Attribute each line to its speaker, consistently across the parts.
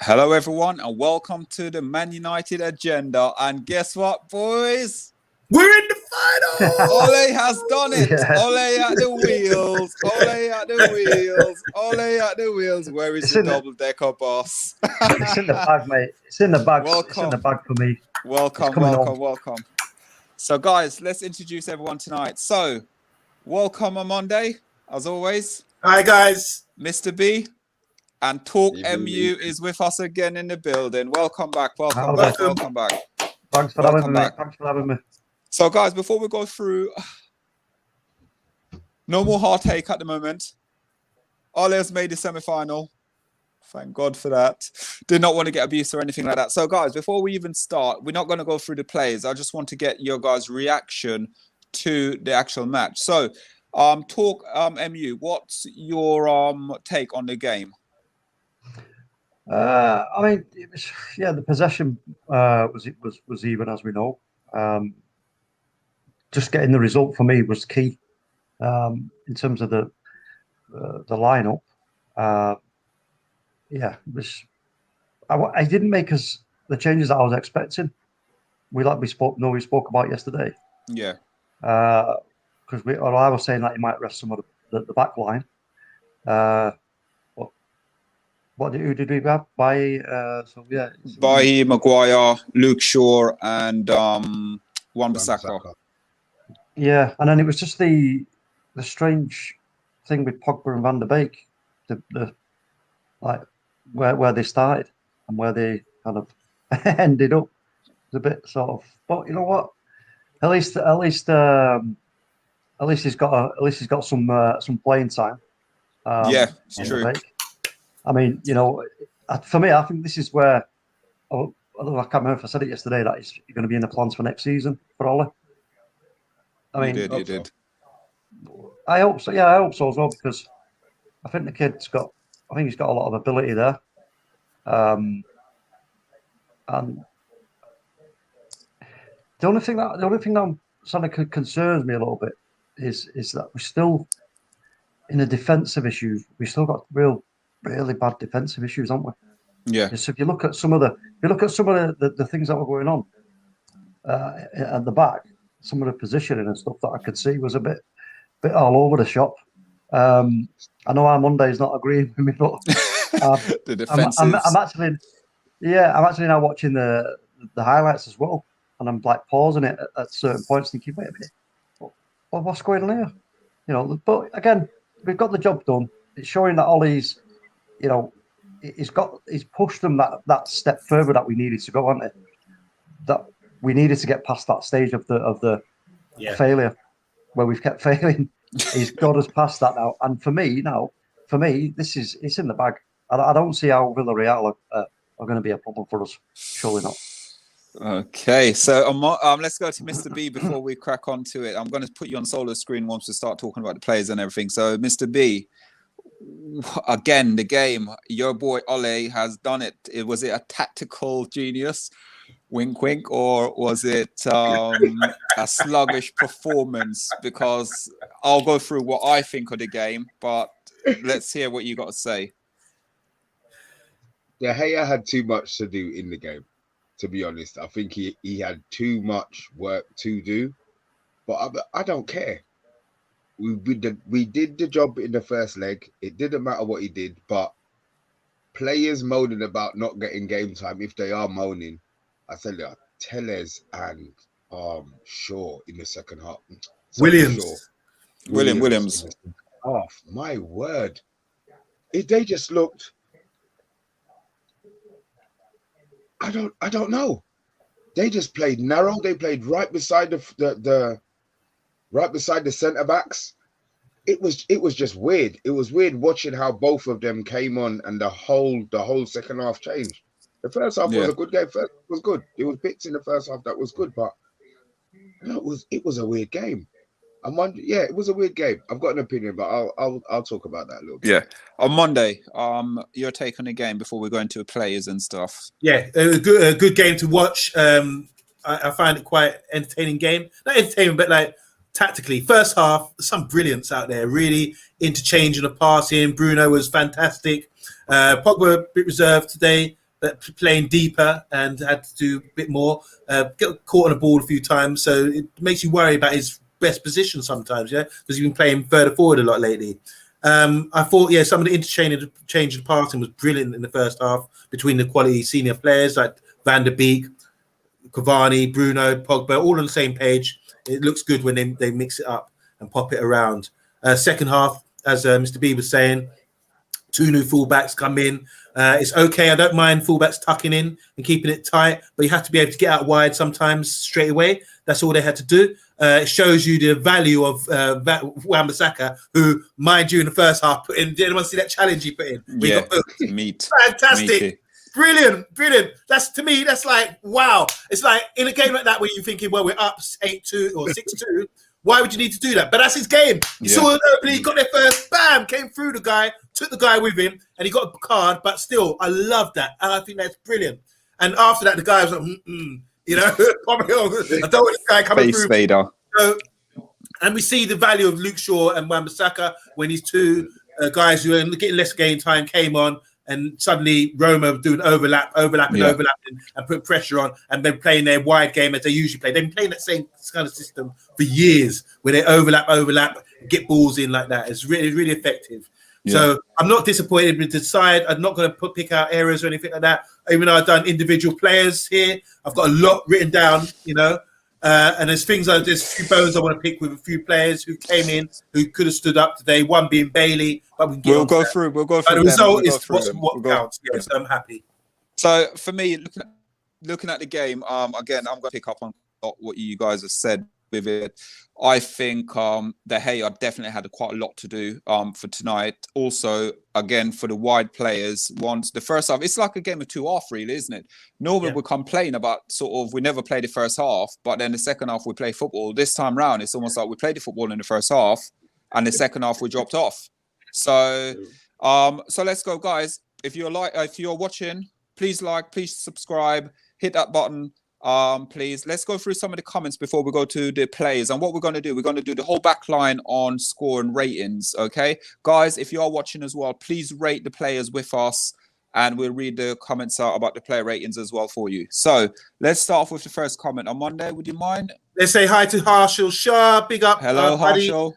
Speaker 1: Hello, everyone, and welcome to the Man United agenda. And guess what, boys?
Speaker 2: We're in the final.
Speaker 1: Ole has done it.
Speaker 3: Yeah.
Speaker 1: Ole at the wheels. Ole at the wheels. Ole at the wheels. Where is the double-decker boss?
Speaker 3: It's in the bag, mate. It's in the bag.
Speaker 1: Welcome.
Speaker 3: It's in the bag for me.
Speaker 1: Welcome. So, guys, let's introduce everyone tonight. So, welcome on Monday, as always.
Speaker 2: Hi, guys.
Speaker 1: Mr. B. And Talk MU is with us again in the building. Welcome back. Welcome back.
Speaker 3: Thanks for having me. Thanks for having me.
Speaker 1: So, guys, before we go through, no more heartache at the moment. Ole has made the semi-final. Thank God for that. Did not want to get abused or anything like that. So, guys, before we even start, we're not going to go through the plays. I just want to get your guys' reaction to the actual match. So, Talk MU, what's your take on the game?
Speaker 3: I mean, it was, the possession was even, as we know. Just getting the result for me was key in terms of the lineup. It was. I didn't make the changes that I was expecting. We spoke about yesterday.
Speaker 1: Yeah.
Speaker 3: Because I was saying that he might rest some of the back line. Who did we have?
Speaker 1: By Maguire, Luke Shaw, and Wan-Bissaka.
Speaker 3: Yeah, and then it was just the strange thing with Pogba and Van der Beek, where they started and where they kind of ended up. It's a bit sort of, but you know what? At least he's got some playing time.
Speaker 1: It's true.
Speaker 3: I mean, for me, I think this is where. I can't remember if I said it yesterday that he's going to be in the plans for next season for Ole. I mean,
Speaker 1: you did.
Speaker 3: I hope so. Yeah, I hope so as well, because I think the kid's got. I think he's got a lot of ability there. And the only thing that sort of concerns me a little bit is that we're still in the defensive issues. We still got really bad defensive issues, haven't we?
Speaker 1: Yeah.
Speaker 3: So if you look at some of the things that were going on at the back, some of the positioning and stuff that I could see was a bit all over the shop. I know Armando is not agreeing with me, but
Speaker 1: the defenses.
Speaker 3: I'm actually now watching the highlights as well, and I'm like pausing it at certain points, thinking, wait a minute, what's going on here? But again, we've got the job done. It's showing that Ollie's, he's pushed them that step further that we needed to go, hasn't it? That we needed to get past that stage of the failure where we've kept failing. He's got us past that now. And for me, it's in the bag. I don't see how Villarreal are going to be a problem for us. Surely not.
Speaker 1: Okay, so let's go to Mr. B before we crack on to it. I'm going to put you on solo screen once we start talking about the players and everything. So, Mr. B, again, the game, your boy Ole has done it. Was it a tactical genius, wink, wink, or was it a sluggish performance? Because I'll go through what I think of the game, but let's hear what you got to say.
Speaker 4: De Gea had too much to do in the game, to be honest. I think he had too much work to do, but I don't care. We did the job in the first leg. It didn't matter what he did, but players moaning about not getting game time, if they are moaning, I tell you, Tellez and Shaw in the second half.
Speaker 1: Williams.
Speaker 4: Oh, my word. They just looked... I don't know. They just played narrow. They played right beside the centre backs. It was just weird. It was weird watching how both of them came on and the whole second half changed. The first half was a good game. First was good. There was bits in the first half that was good, but it was a weird game. It was a weird game. I've got an opinion, but I'll talk about that a little bit.
Speaker 1: Yeah. On Monday, your take on the game before we go into players and stuff.
Speaker 2: Yeah, a good game to watch. I find it quite entertaining game. Not entertaining, but like tactically. First half, some brilliance out there. Really interchanging the passing. Bruno was fantastic. Pogba a bit reserved today. playing deeper and had to do a bit more. Get caught on the ball a few times, so it makes you worry about his best position sometimes, yeah, because he's been playing further forward a lot lately. I thought, some of the change of passing was brilliant in the first half between the quality senior players like Van der Beek, Cavani, Bruno, Pogba, all on the same page. It looks good when they mix it up and pop it around. Second half, as Mr. B was saying, 2 new fullbacks come in. It's okay. I don't mind fullbacks tucking in and keeping it tight, but you have to be able to get out wide sometimes straight away. That's all they had to do. It shows you the value of Wan-Bissaka, who, mind you, in the first half put in. Did anyone see that challenge he put in?
Speaker 1: Meat.
Speaker 2: Fantastic.
Speaker 1: Meaty.
Speaker 2: Brilliant. That's, to me, that's like, wow. It's like in a game like that where you're thinking, well, we're up 8-2 or 6-2. Why would you need to do that? But that's his game. He saw an opening, he got there first, bam, came through the guy, took the guy with him, and he got a card. But still, I love that. And I think that's brilliant. And after that, the guy was like, you know, I don't want this guy coming
Speaker 1: Face
Speaker 2: through.
Speaker 1: Vader.
Speaker 2: So, and we see the value of Luke Shaw and Wan-Bissaka when these two guys who are getting less game time came on, and suddenly Roma doing overlapping, and put pressure on, and then playing their wide game as they usually play. They've been playing that same kind of system for years, where they overlap, get balls in like that. It's really, really effective. Yeah. So I'm not disappointed with the side. I'm not going to pick out errors or anything like that. Even though I've done individual players here, I've got a lot written down, you know. And there's a few bones I want to pick with a few players who came in who could have stood up today. One being Bailey, but we'll go through.
Speaker 1: We'll go through.
Speaker 2: The result is what counts. Yes, I'm happy.
Speaker 1: So for me, looking at the game, again, I'm going to pick up on what you guys have said with it. I think De Gea definitely had quite a lot to do for tonight. Also, again, for the wide players, once the first half, it's like a game of 2 half, really, isn't it? Normally we complain about we never play the first half, but then the second half we play football. This time round, it's almost like we played the football in the first half, and the second half we dropped off. So, so let's go, guys. If you're watching, please subscribe, hit that button. Please, let's go through some of the comments before we go to the players. And what we're going to do, we're going to do the whole back line on score and ratings. Okay, guys, if you are watching as well, please rate the players with us, and we'll read the comments out about the player ratings as well for you. So let's start off with the first comment. On Monday, would you mind?
Speaker 2: Let's say hi to Harshal Shah. Big up.
Speaker 1: Hello, Harshal.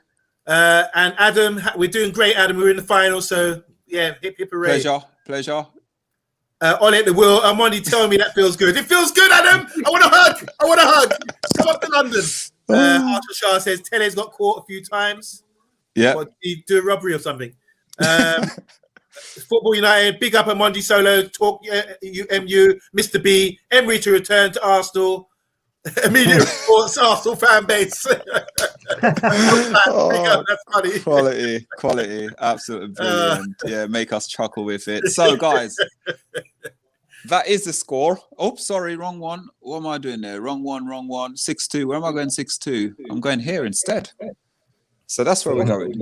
Speaker 2: And Adam, we're doing great, Adam. We're in the final, so yeah, hip hooray.
Speaker 1: Pleasure.
Speaker 2: On it, the will. Amandi, tell me that feels good. It feels good, Adam. I want a hug. Come up to London. Arthur Shah says Tele's got caught a few times.
Speaker 1: Yeah.
Speaker 2: What, did he do a robbery or something? Football United, big up Amandi Solo. Talk MU. Mr. B. Emery to return to Arsenal. Immediate reports, Arsenal fan base. That's funny.
Speaker 1: Quality, absolutely brilliant. Yeah, make us chuckle with it. So, guys, that is the score. Oh, sorry, wrong one. What am I doing there? Wrong one. 6-2. Where am I going? 6-2. I'm going here instead. So that's where we're going.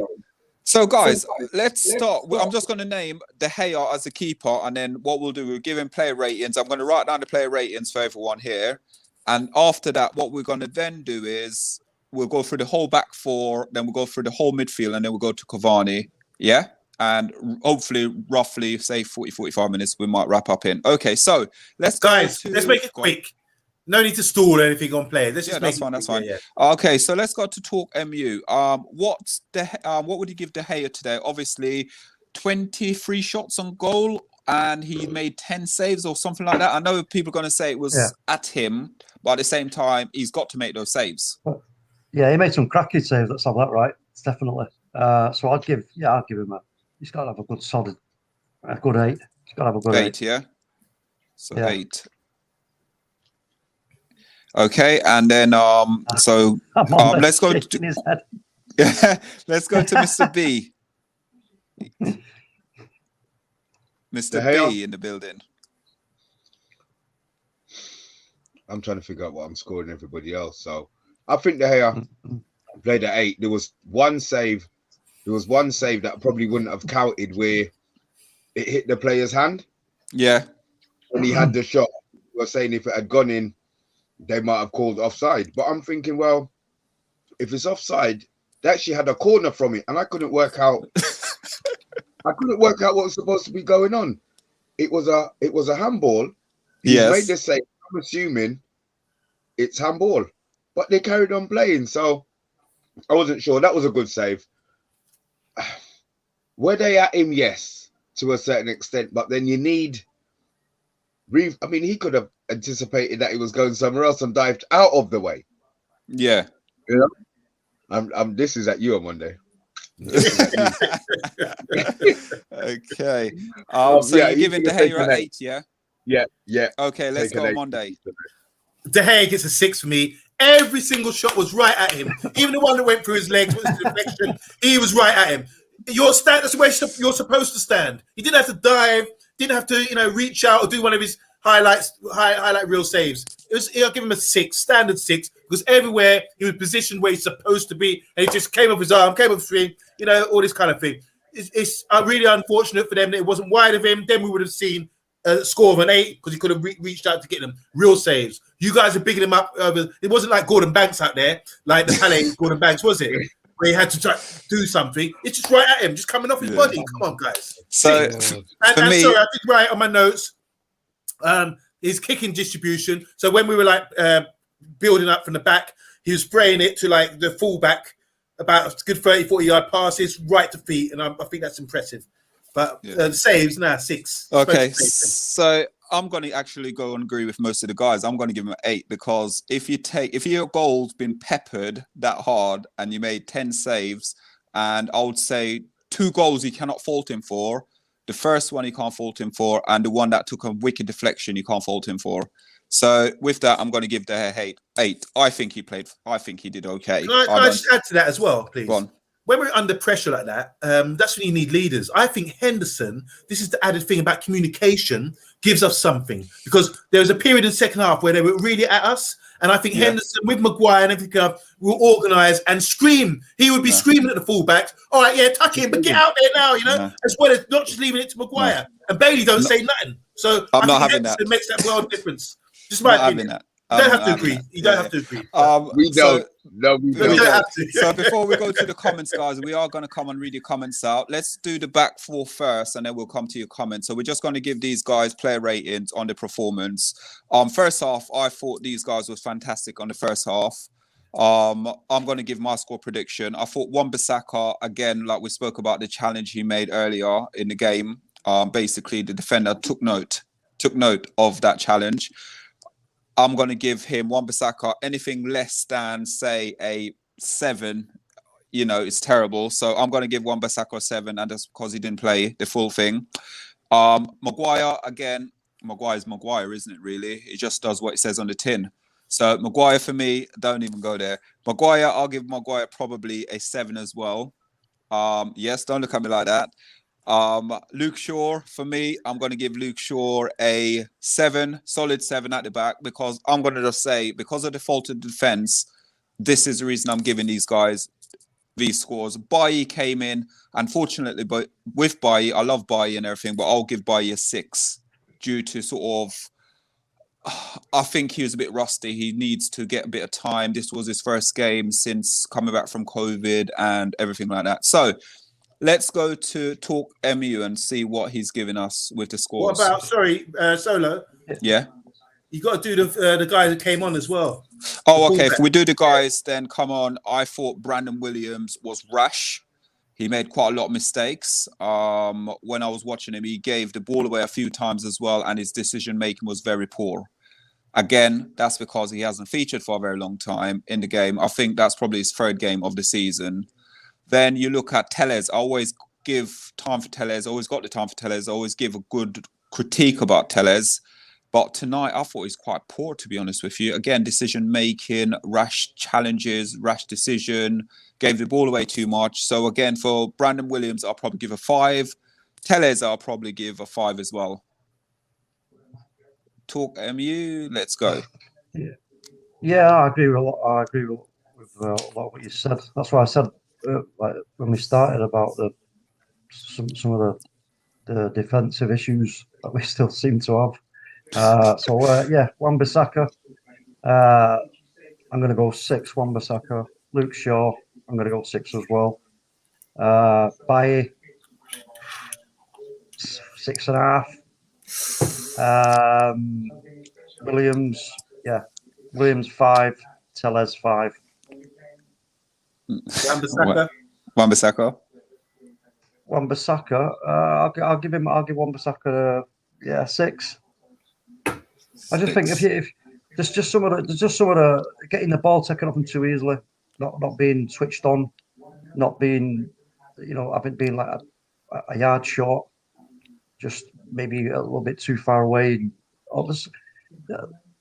Speaker 1: So, guys, let's start. I'm just going to name De Gea as a keeper, and then what we'll do, we'll give him player ratings. I'm going to write down the player ratings for everyone here. And after that, what we're going to then do is we'll go through the whole back 4, then we'll go through the whole midfield, and then we'll go to Cavani. Yeah? And hopefully, roughly, say 45 minutes, we might wrap up in. Okay, so let's
Speaker 2: let's make it quick. No need to stall anything on players.
Speaker 1: That's fine. Yeah. Okay, so let's go to talk MU. What would you give De Gea today? Obviously, 23 shots on goal, and he made 10 saves or something like that. I know people are going to say it was at him, but at the same time, he's got to make those saves.
Speaker 3: Yeah, he made some cracking saves. Let's have that right. It's definitely. So I'll give him he's got to have a good solid, a good 8. He's got to have a good 8.
Speaker 1: Yeah. So 8. Okay, and then let's go. Let's go to Mr. B. Mr. B in the building.
Speaker 4: I'm trying to figure out what I'm scoring everybody else. So I think De Gea played at 8. There was one save that probably wouldn't have counted where it hit the player's hand.
Speaker 1: Yeah.
Speaker 4: When he had the shot. We were saying if it had gone in, they might have called offside. But I'm thinking, well, if it's offside, they actually had a corner from it, and I couldn't work out what was supposed to be going on. it was a handball. He's
Speaker 1: Yes.
Speaker 4: made the save. I'm assuming it's handball, but they carried on playing, so I wasn't sure. That was a good save. Were they at him? Yes, to a certain extent, but then you need. I mean, he could have anticipated that he was going somewhere else and dived out of the way.
Speaker 1: Yeah.
Speaker 4: You know, I'm. This is at you on Monday.
Speaker 1: Okay. So
Speaker 4: yeah,
Speaker 1: you're giving De Gea an 8, yeah?
Speaker 4: Yeah.
Speaker 1: Okay, let's
Speaker 4: Take
Speaker 1: go
Speaker 4: an
Speaker 1: on
Speaker 4: 8.
Speaker 1: Monday.
Speaker 2: De Gea gets a 6 for me. Every single shot was right at him. Even the one that went through his legs was a deflection. He was right at him. That's the way you're supposed to stand. He didn't have to dive, didn't have to, reach out or do one of his highlight reel saves. I'll give him a 6, standard 6, because everywhere he was positioned where he's supposed to be, and he just came off his arm, came off the screen, all this kind of thing. It's really unfortunate for them that it wasn't wide of him. Then we would have seen a score of an 8 because he could have reached out to get them real saves. You guys are bigging him up. It wasn't like Gordon Banks out there, like the Pele Gordon Banks, was it? Where he had to try to do something. It's just right at him, just coming off his body. Come on, guys.
Speaker 1: So,
Speaker 2: sorry, I did write on my notes his kicking distribution. So when we were building up from the back, he was spraying it to the fullback, about a good 30, 40-yard passes right to feet, and I think that's impressive. But saves, 6.
Speaker 1: Okay, so I'm going to actually go and agree with most of the guys. I'm going to give him an 8 because if your goal's been peppered that hard and you made 10 saves, and I would say 2 goals you cannot fault him for. The first one you can't fault him for, and the one that took a wicked deflection you can't fault him for. So with that, I'm going to give the 8. I think he did okay.
Speaker 2: Can I just add to that as well, please?
Speaker 1: Go on.
Speaker 2: When we're under pressure like that, that's when you need leaders. I think Henderson, this is the added thing about communication, gives us something. Because there was a period in the second half where they were really at us. And I think Henderson, with Maguire and everything, will organise and scream. He would be screaming at the fullbacks, all right, tuck in, but get out there now, as well as not just leaving it to Maguire. And Bailey don't say nothing. So
Speaker 1: I'm not
Speaker 2: think
Speaker 1: having
Speaker 2: Henderson
Speaker 1: that.
Speaker 2: makes that world difference. Just my opinion.
Speaker 1: That.
Speaker 2: You don't have to agree. You don't have to agree.
Speaker 4: We don't. No, we don't.
Speaker 2: Have to.
Speaker 1: So before we go to the comments, guys, we are going to come and read your comments out. Let's do the back 4 first, and then we'll come to your comments. So we're just going to give these guys player ratings on the performance. First half, I thought these guys was fantastic on the first half. I'm going to give my score prediction. I thought Wan-Bissaka, again, like we spoke about the challenge he made earlier in the game. Basically, the defender took note of that challenge. I'm going to give him Wan-Bissaka anything less than, say, a 7. It's terrible. So I'm going to give Wan-Bissaka a 7, and that's because he didn't play the full thing. Maguire, again, Maguire's Maguire, isn't it, really? He just does what it says on the tin. So Maguire, for me, don't even go there. Maguire, I'll give Maguire probably a 7 as well. Yes, don't look at me like that. Luke Shaw, for me, I'm going to give Luke Shaw a 7, solid 7 at the back, because I'm going to just say, because of the faulted defense, this is the reason I'm giving these guys these scores. Bailly came in, unfortunately, but with Bailly, I love Bailly and everything, but I'll give Bailly a 6 due to I think he was a bit rusty. He needs to get a bit of time. This was his first game since coming back from COVID and everything like that. So, let's go to Talk MU and see what he's giving us with the scores.
Speaker 2: What about, Solo?
Speaker 1: Yeah.
Speaker 2: You got to do the guy that came on as well.
Speaker 1: Oh, okay. If we do the guys, then come on. I thought Brandon Williams was rash. He made quite a lot of mistakes. When I was watching him, he gave the ball away a few times as well, and his decision-making was very poor. Again, that's because he hasn't featured for a very long time in the game. I think that's probably his 3rd game of the season. Then you look at Telles. I always give time for Telles. Always got the time for Telles. Always give a good critique about Telles. But tonight, I thought he's quite poor, to be honest with you. Again, decision-making, rash challenges, rash decision, gave the ball away too much. So again, for Brandon Williams, I'll probably give a 5. Telles, I'll probably give a 5 as well. Talk MU, let's go.
Speaker 3: Yeah, I agree with a lot. I agree with a lot of what you said. That's why I said when we started about some of the defensive issues that we still seem to have. Wan-Bissaka. I'm going to go 6. Wan-Bissaka. Luke Shaw. I'm going to go 6 as well. Bailly, 6.5. Williams, Williams 5, Tellez 5.
Speaker 2: Wan-Bissaka.
Speaker 1: Wan-Bissaka.
Speaker 3: Wan-Bissaka, I'll give Wan-Bissaka 6. I just think if there's just some of the getting the ball taken off him too easily, not being switched on, not being, having been like a yard short, just maybe a little bit too far away. And all this,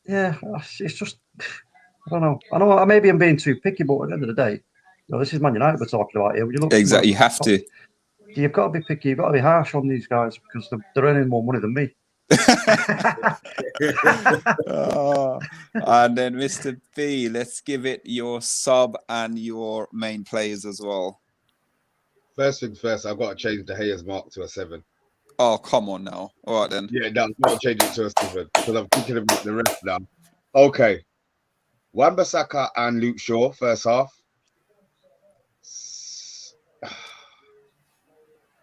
Speaker 3: it's just, I don't know. I know maybe I'm being too picky, but at the end of the day, this is Man United we're talking about here. When you look
Speaker 1: Exactly, you have to.
Speaker 3: You've got to be picky. You've got to be harsh on these guys because they're earning more money than me.
Speaker 1: And then Mr. B, let's give it your sub and your main players as well.
Speaker 4: First things first, I've got to change De Gea's mark to a 7.
Speaker 1: Oh, come on now. All right then.
Speaker 4: Yeah, no, I've got to change it to a 7 because I'm thinking about the rest now. Okay. Wan-Bissaka and Luke Shaw, first half.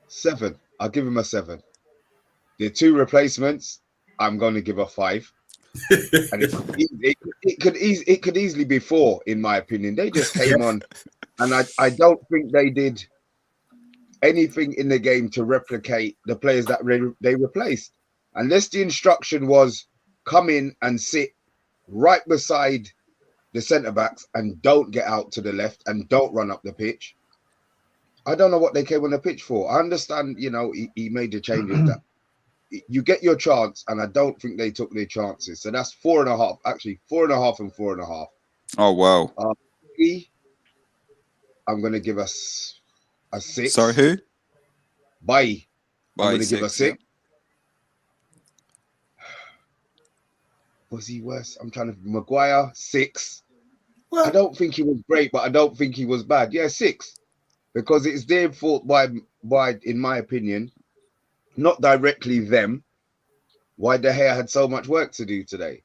Speaker 4: 7. I'll give him a 7. The 2 replacements, I'm going to give a 5. And it could easily be 4, in my opinion. They just came on, and I don't think they did anything in the game to replicate the players that they replaced. Unless the instruction was come in and sit right beside the centre-backs and don't get out to the left and don't run up the pitch. I don't know what they came on the pitch for. I understand, he made the changes that you get your chance, and I don't think they took their chances. So that's 4.5. Actually, 4.5 and 4.5.
Speaker 1: Oh wow!
Speaker 4: I'm going to give us a 6.
Speaker 1: Sorry, who?
Speaker 4: Bye. I'm going to give a 6. Was he worse? I'm trying to. Maguire 6. Well, I don't think he was great, but I don't think he was bad. Yeah, 6, because it's their fault. Why, in my opinion, not directly them, why De Gea had so much work to do today.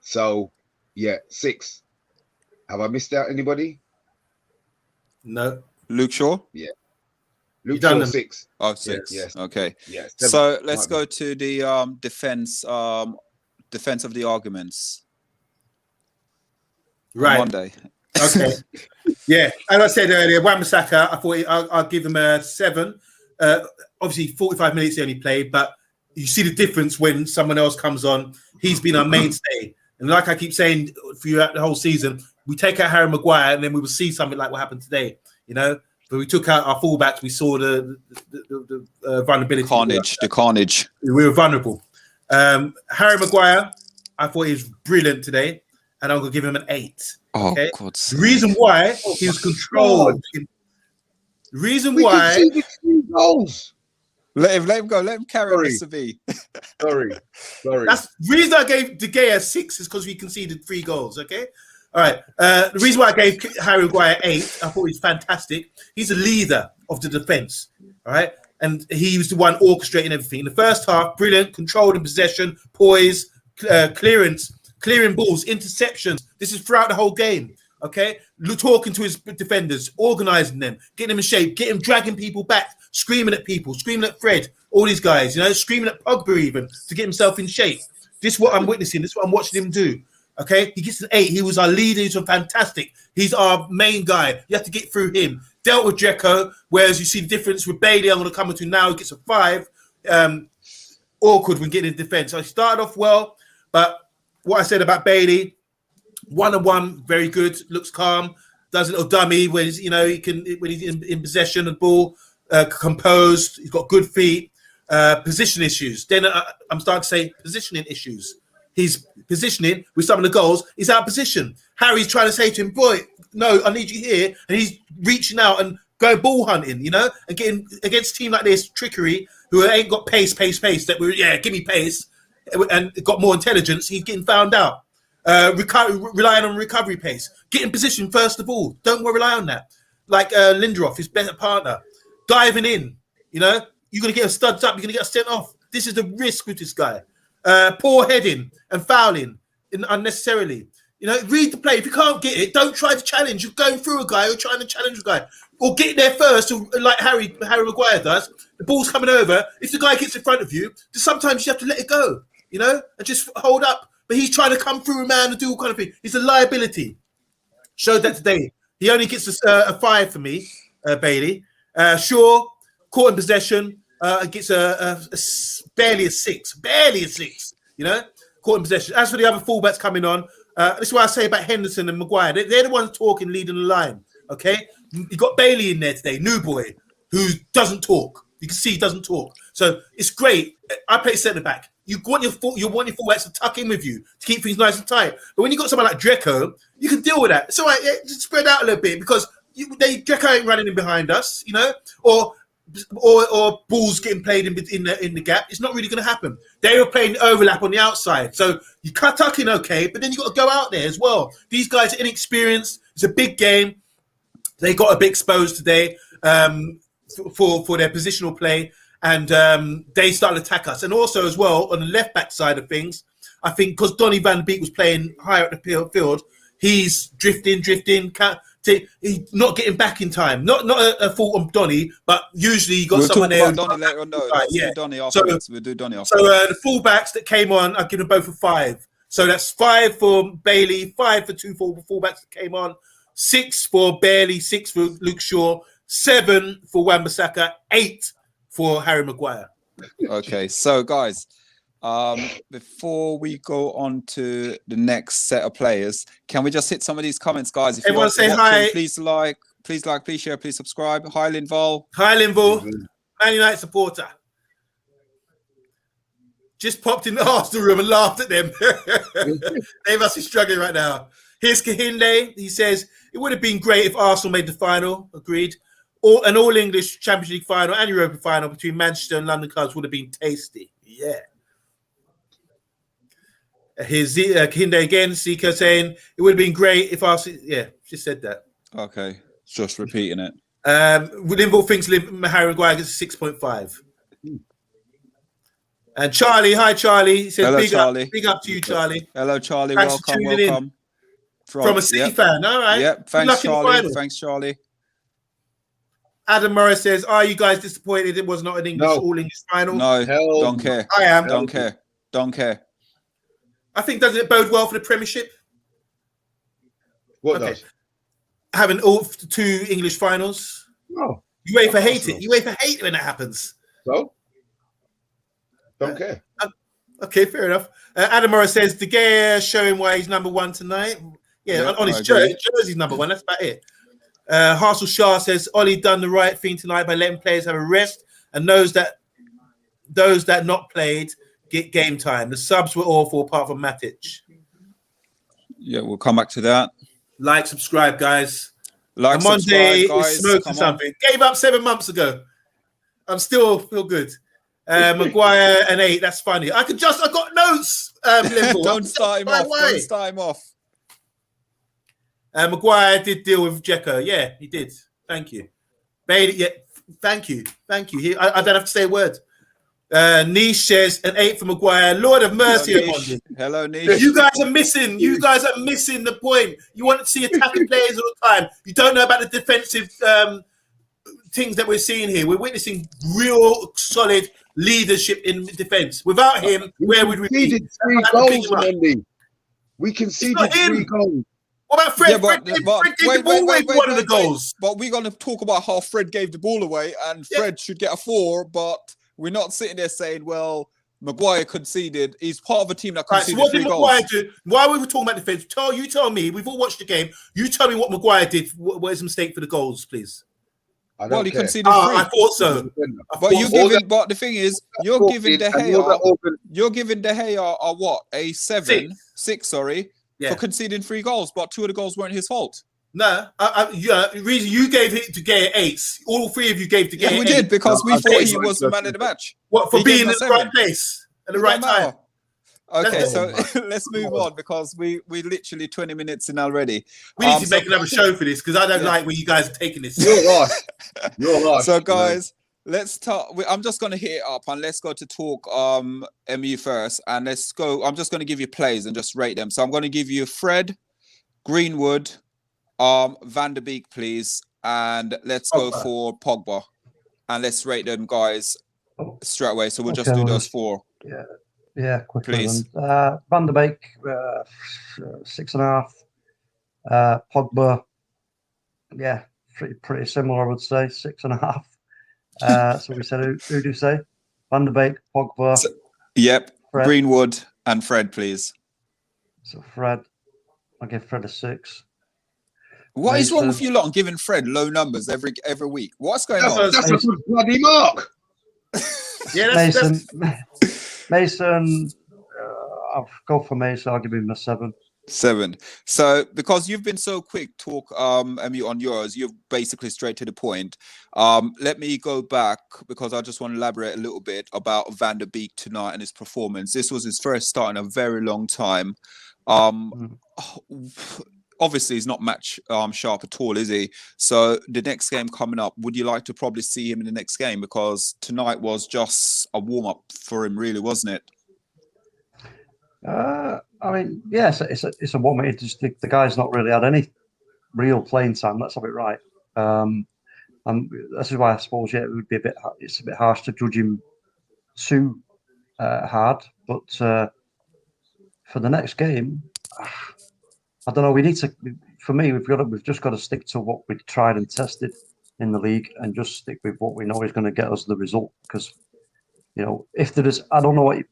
Speaker 4: So, yeah, 6. Have I missed out anybody?
Speaker 2: No.
Speaker 1: Luke Shaw?
Speaker 4: Yeah. Luke Shaw, 6.
Speaker 1: Oh, 6.
Speaker 4: Yes.
Speaker 1: Okay.
Speaker 4: Yes.
Speaker 1: So let's go to the defense of the arguments.
Speaker 2: Right.
Speaker 1: Monday.
Speaker 2: Okay. Yeah. As I said earlier, Wan-Bissaka, I thought I'll give him a 7. Obviously, 45 minutes he only played, but you see the difference when someone else comes on. He's been our mainstay. And like I keep saying throughout the whole season, we take out Harry Maguire and then we will see something like what happened today, But we took out our fullbacks. We saw the vulnerability.
Speaker 1: The carnage.
Speaker 2: We were vulnerable. Harry Maguire, I thought he was brilliant today, and I'm going to give him an 8. Okay?
Speaker 1: Oh, God.
Speaker 2: The reason why he was controlled. The reason why.
Speaker 4: We conceded 3 goals.
Speaker 1: Let him go. Let him carry on, Mr. B.
Speaker 4: Sorry.
Speaker 2: That's the reason I gave De Gea 6 is because we conceded 3 goals. Okay. All right. The reason why I gave Harry Maguire 8, I thought he's fantastic. He's a leader of the defense. All right. And he was the one orchestrating everything. In the first half, brilliant, controlled in possession, poise, clearance, clearing balls, interceptions. This is throughout the whole game. Okay, talking to his defenders, organizing them, getting them in shape, dragging people back, screaming at people, screaming at Fred, all these guys, screaming at Pogba even to get himself in shape. This is what I'm witnessing. This is what I'm watching him do. Okay, he gets an 8. He was our leader. He's fantastic. He's our main guy. You have to get through him. Dealt with Dzeko, whereas you see the difference with Bailey. I'm going to come into now. He gets a 5. Awkward when getting in defense. So he started off well, but what I said about Bailey. 1-on-1, very good. Looks calm. Does a little dummy when he's, he can when he's in possession of the ball. Composed. He's got good feet. Position issues. Then I'm starting to say positioning issues. He's positioning with some of the goals. He's out of position. Harry's trying to say to him, "Boy, no, I need you here," and he's reaching out and going ball hunting. And getting against a team like this, trickery, who ain't got pace. That give me pace, and got more intelligence. He's getting found out. Relying on recovery pace. Get in position first of all. Don't rely on that. Like Lindelof, his better partner. Diving in. You're going to get a studs up. You're going to get a sent off. This is the risk with this guy. Poor heading and fouling unnecessarily. You know, read the play. If you can't get it, don't try to challenge. You're going through a guy or trying to challenge a guy. Or get there first, like Harry Maguire does. The ball's coming over. If the guy gets in front of you, sometimes you have to let it go, you know, and just hold up. But he's trying to come through a man and do all kind of things. He's a liability. Showed that today. He only gets a 5 for me, Bailey. Shaw, caught in possession, gets barely a 6. Barely a 6, you know, caught in possession. As for the other fullbacks coming on, this is what I say about Henderson and Maguire. They're the ones talking, leading the line, okay? You got Bailey in there today, new boy, who doesn't talk. You can see he doesn't talk. So it's great. I play centre back. You want your fullbacks to tuck in with you to keep things nice and tight. But when you got someone like Dreco, you can deal with that. It's all right. Yeah, just spread out a little bit because Dreco ain't running in behind us, you know, or balls getting played in the gap. It's not really going to happen. They were playing overlap on the outside, so you cut tuck in okay, but then you got to go out there as well. These guys are inexperienced. It's a big game. They got a bit exposed today for their positional play, and they started to attack us. And also as well on the left back side of things, I think because Donny van de Beek was playing higher up the field, he's drifting. He's not getting back in time. Not a fault on Donny, but usually you got someone there.
Speaker 1: We'll talk about Donny later on. No,
Speaker 2: yeah.
Speaker 1: Donny afterwards. We'll do Donny afterwards.
Speaker 2: So the fullbacks that came on, I've given both a 5. So that's 5 for Bailey, 5 for 2 fullbacks that came on, 6 for Bailey, 6 for Luke Shaw, 7 for Wan-Bissaka, 8 for Harry Maguire.
Speaker 1: Okay, so guys, before we go on to the next set of players, can we just hit some of these comments, guys? If
Speaker 2: everyone say hi.
Speaker 1: Please like, please share, please subscribe. Hi, Linval.
Speaker 2: Hi, Linval. Man United supporter. Just popped in the Arsenal room and laughed at them. They must be struggling right now. Here's Kahinde. He says, it would have been great if Arsenal made the final. Agreed. An all-English Champions League final and Europa final between Manchester and London clubs would have been tasty. Yeah. Here's Kahinde again. Sika saying, it would have been great if Arsenal... Yeah, she said that.
Speaker 1: Okay. Just repeating it.
Speaker 2: Linville thinks Harry Maguire gets a 6.5. And Charlie, hi Charlie. He says,
Speaker 1: hello,
Speaker 2: big up to you, Charlie.
Speaker 1: Hello, Charlie.
Speaker 2: Thanks
Speaker 1: Welcome.
Speaker 2: From a City fan. All right.
Speaker 1: Yep. Thanks, Charlie. Thanks, Charlie.
Speaker 2: Adam Morris says, are you guys disappointed it was not an all-English final?
Speaker 1: No, don't care.
Speaker 2: I am.
Speaker 1: Don't care.
Speaker 2: I think, doesn't it bode well for the Premiership?
Speaker 4: What does?
Speaker 2: Having all 2 English finals.
Speaker 4: No.
Speaker 2: UEFA hate it. UEFA hate it when that happens.
Speaker 4: So? Don't care.
Speaker 2: Okay, fair enough. Adam Morris says, De Gea showing why he's number 1 tonight. Yeah, on his jersey's number 1. That's about it. Harsel Shah says, Ollie done the right thing tonight by letting players have a rest and those that not played get game time. The subs were awful apart from Matic.
Speaker 1: Yeah, we'll come back to that.
Speaker 2: Like, subscribe, guys.
Speaker 1: Like,
Speaker 2: Monday
Speaker 1: guys.
Speaker 2: is smoking something. Gave up 7 months ago. I'm still feel good. Maguire and 8. That's funny. I got notes.
Speaker 1: Don't start him off.
Speaker 2: Maguire did deal with Dzeko. Yeah, he did. Thank you. Bailey, yeah, thank you. I don't have to say a word. Niche says an 8 for Maguire. Lord of mercy.
Speaker 1: Hello, Niche.
Speaker 2: You guys are missing the point. You want to see attacking players all the time. You don't know about the defensive things that we're seeing here. We're witnessing real solid leadership in defense. Without him, where would we be?
Speaker 4: We conceded 3 goals.
Speaker 2: What about Fred?
Speaker 1: Yeah,
Speaker 2: Fred gave the ball away for one of the goals.
Speaker 1: But we're going to talk about how Fred gave the ball away, and Fred should get a 4, but we're not sitting there saying, well, Maguire conceded. He's part of a team that conceded 3 goals. Maguire do?
Speaker 2: Why were we talking about defense? Tell me. We've all watched the game. You tell me what Maguire did. What is the mistake for the goals, please?
Speaker 1: Well, he conceded 3.
Speaker 2: I thought so.
Speaker 1: But the thing is, you're giving De Gea a what? A 6, sorry.
Speaker 2: Yeah.
Speaker 1: For conceding 3 goals, but 2 of the goals weren't his fault.
Speaker 2: No, the reason you gave it to Gea 8. All 3 of you gave to Gea.
Speaker 1: Yeah, we did because we thought he was the man of the match.
Speaker 2: What for being in the right place at the right time?
Speaker 1: Okay, so let's move on because we literally 20 minutes in already.
Speaker 2: We need to make another show for this because I don't like where you guys are taking this.
Speaker 4: You're right.
Speaker 1: So guys. Let's talk. I'm just going to hit it up and let's go to talk MU first. And let's go. I'm just going to give you plays and just rate them. So I'm going to give you Fred, Greenwood, Van der Beek, please, and let's go for Pogba, and let's rate them guys straight away. So we'll just do those 4.
Speaker 3: Yeah, quickly.
Speaker 1: Please.
Speaker 3: Van der Beek, 6.5. Pogba, yeah, pretty similar, I would say, 6.5. So we said, who do you say? Van der Beek, Pogba.
Speaker 1: Yep.
Speaker 3: Fred.
Speaker 1: Greenwood and Fred, please.
Speaker 3: So Fred, I'll give Fred a 6.
Speaker 1: What is wrong with you lot on giving Fred low numbers every week? What's going on?
Speaker 4: That's a good bloody mark.
Speaker 2: Yeah,
Speaker 3: Mason, I'll go for Mason. I'll give him a 7.
Speaker 1: 7. So because you've been so quick talk Emu on yours, you're basically straight to the point. Let me go back because I just want to elaborate a little bit about Van der Beek tonight and his performance. This was his first start in a very long time. Obviously he's not match sharp at all, is he? So the next game coming up, would you like to probably see him in the next game? Because tonight was just a warm-up for him, really, wasn't it?
Speaker 3: I mean, yes, it's a warm-up. It's just the guy's not really had any real playing time. Let's have it right. And this is why I suppose it would be it's a bit harsh to judge him too hard. But for the next game, I don't know. We need to. For me, we've just got to stick to what we've tried and tested in the league, and just stick with what we know is going to get us the result. Because if there is, I don't know what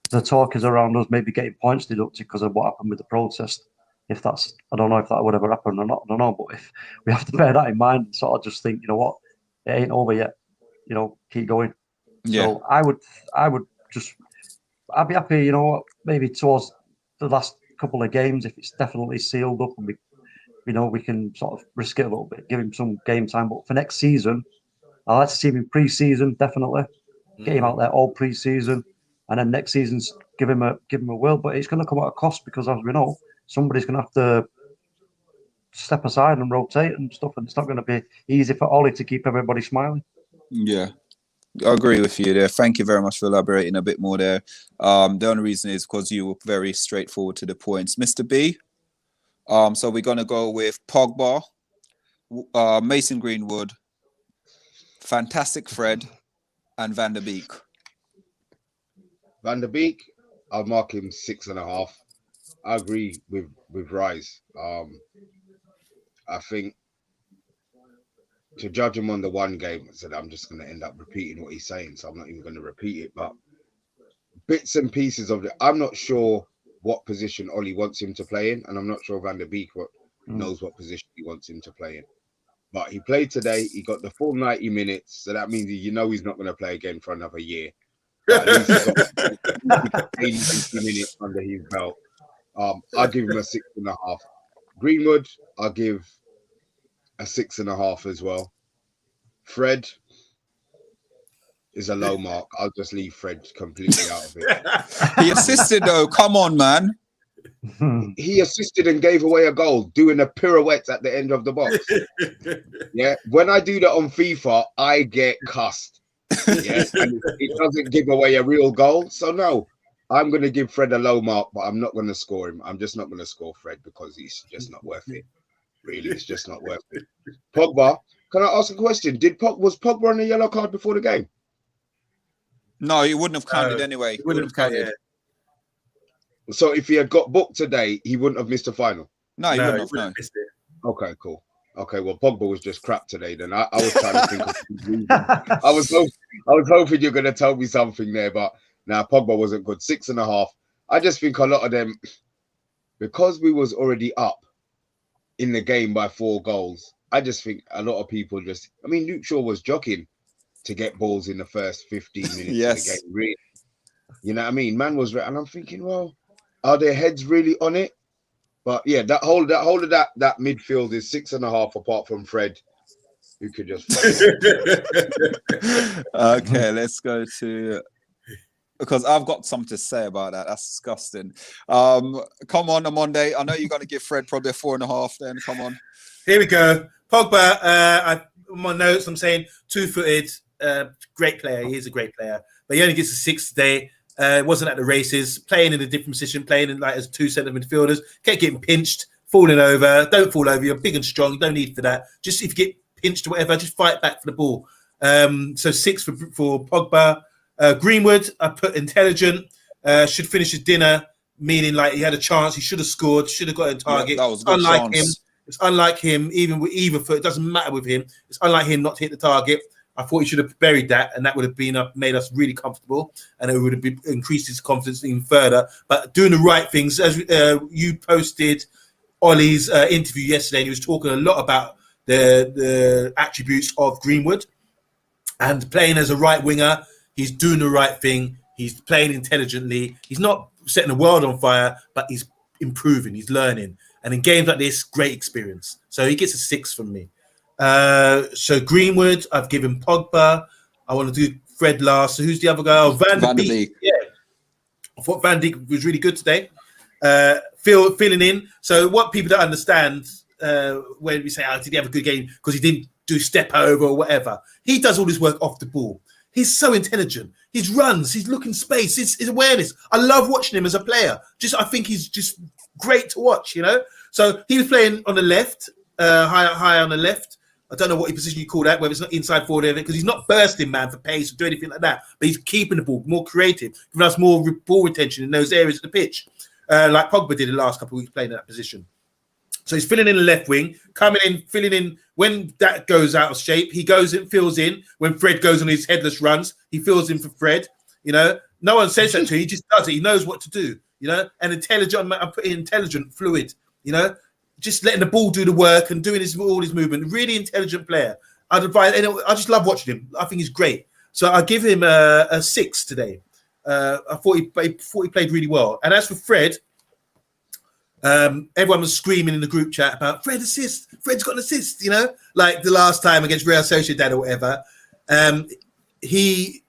Speaker 3: the talk is around us, maybe getting points deducted because of what happened with the protest. If that's, I don't know if that would ever happen or not. I don't know. But if we have to bear that in mind and sort of just think, you know what, it ain't over yet. Keep going.
Speaker 1: Yeah.
Speaker 3: So I'd be happy. Maybe towards the last couple of games, if it's definitely sealed up and we can sort of risk it a little bit, give him some game time. But for next season, I'd like to see him in pre-season, definitely. Get him out there all pre-season, and then next season's give him a will. But it's going to come at a cost because, as we know, somebody's going to have to step aside and rotate and stuff, and it's not going to be easy for Ollie to keep everybody smiling.
Speaker 1: Yeah. I agree with you there. Thank you very much for elaborating a bit more there. The only reason is because you were very straightforward to the points. Mr. B, so we're going to go with Pogba, Mason Greenwood, Fantastic Fred, and Van der Beek.
Speaker 4: Van der Beek, I'll mark him 6.5. I agree with Rise. I think to judge him on the one game, I said I'm just going to end up repeating what he's saying, so I'm not even going to repeat it. But bits and pieces of it, I'm not sure what position Ollie wants him to play in, and I'm not sure Van der Beek knows what position he wants him to play in. But he played today. He got the full 90 minutes, so that means he's not going to play again for another year. But at least he got 80 minutes under his belt. I'll give him a 6.5. Greenwood, I'll give a 6.5 as well. Fred is a low mark. I'll just leave Fred completely out of it.
Speaker 1: He assisted though. Come on, man.
Speaker 4: He assisted and gave away a goal, doing a pirouette at the end of the box. Yeah, when I do that on FIFA, I get cussed. Yeah, and it doesn't give away a real goal. So no, I'm going to give Fred a low mark, but I'm not going to score him. I'm just not going to score Fred because he's just not worth it. Really, it's just not worth it. Pogba, can I ask a question? Was Pogba on a yellow card before the game?
Speaker 1: No, he wouldn't have counted anyway.
Speaker 2: He wouldn't have counted.
Speaker 4: So if he had got booked today, he wouldn't have missed the final?
Speaker 1: No, he wouldn't have
Speaker 2: missed it.
Speaker 4: Okay, cool. Okay, well, Pogba was just crap today. Then I was trying to think of I was hoping you're going to tell me something there, but now Pogba wasn't good. 6.5. I just think a lot of them, because we was already up in the game by 4 goals, I just think a lot of people Luke Shaw was jogging to get balls in the first 15 minutes
Speaker 1: yes.
Speaker 4: of the game. Really. You know what I mean? Man was, and I'm thinking, well, are their heads really on it? But yeah, that whole of that midfield is 6.5 apart from Fred, who could just.
Speaker 1: Okay, let's go to. Because I've got something to say about that. That's disgusting. Come on, Monday. I know you're going to give Fred probably a 4.5. Then come on.
Speaker 2: Here we go. Pogba. On my notes, I'm saying 2-footed. Great player. He's a great player, but he only gets a 6 today. Wasn't at the races. Playing in a different position. Playing in as 2 centre midfielders. Kept getting pinched falling over. Don't fall over. You're big and strong. You don't need for that. Just if you get pinched or whatever, just fight back for the ball. So 6 for Pogba. Greenwood, I put intelligent. Should finish his dinner, meaning like he had a chance. He should have scored. Should have got a target.
Speaker 1: Yeah, that was a good chance.
Speaker 2: It's unlike him, even with either foot. It doesn't matter with him. It's unlike him not to hit the target. I thought he should have buried that, and that would have been made us really comfortable, and it would have increased his confidence even further. But doing the right things, as you posted Ollie's interview yesterday, and he was talking a lot about the attributes of Greenwood, and playing as a right winger, he's doing the right thing. He's playing intelligently. He's not setting the world on fire, but he's improving. He's learning. And in games like this, great experience. So he gets a 6 from me. So Greenwood, I've given Pogba. I want to do Fred last. So who's the other guy? Oh, Van der Beek. Yeah. I thought Van Dijk was really good today. Filling in. So what people don't understand when we say, did he have a good game? Because he didn't do step over or whatever. He does all his work off the ball. He's so intelligent. His runs, his look in space, his awareness. I love watching him as a player. I think he's just great to watch, you know? So he was playing on the left, high on the left. I don't know what position you call that, whether it's not inside forward, because he's not bursting, man, for pace or do anything like that. But he's keeping the ball, more creative, giving us more ball retention in those areas of the pitch, like Pogba did the last couple of weeks playing in that position. So he's filling in the left wing, coming in, filling in. When that goes out of shape, he goes in, fills in. When Fred goes on his headless runs, he fills in for Fred. You know, no one says that to him. He just does it. He knows what to do, you know. And intelligent, I put in intelligent, fluid, you know, just letting the ball do the work and doing all his movement. Really intelligent player. I'd advise. I just love watching him. I think he's great. So I give him a 6 today. I thought he played really well. And as for Fred, everyone was screaming in the group chat about Fred assist. Fred's got an assist, you know, like the last time against Real Sociedad or whatever. He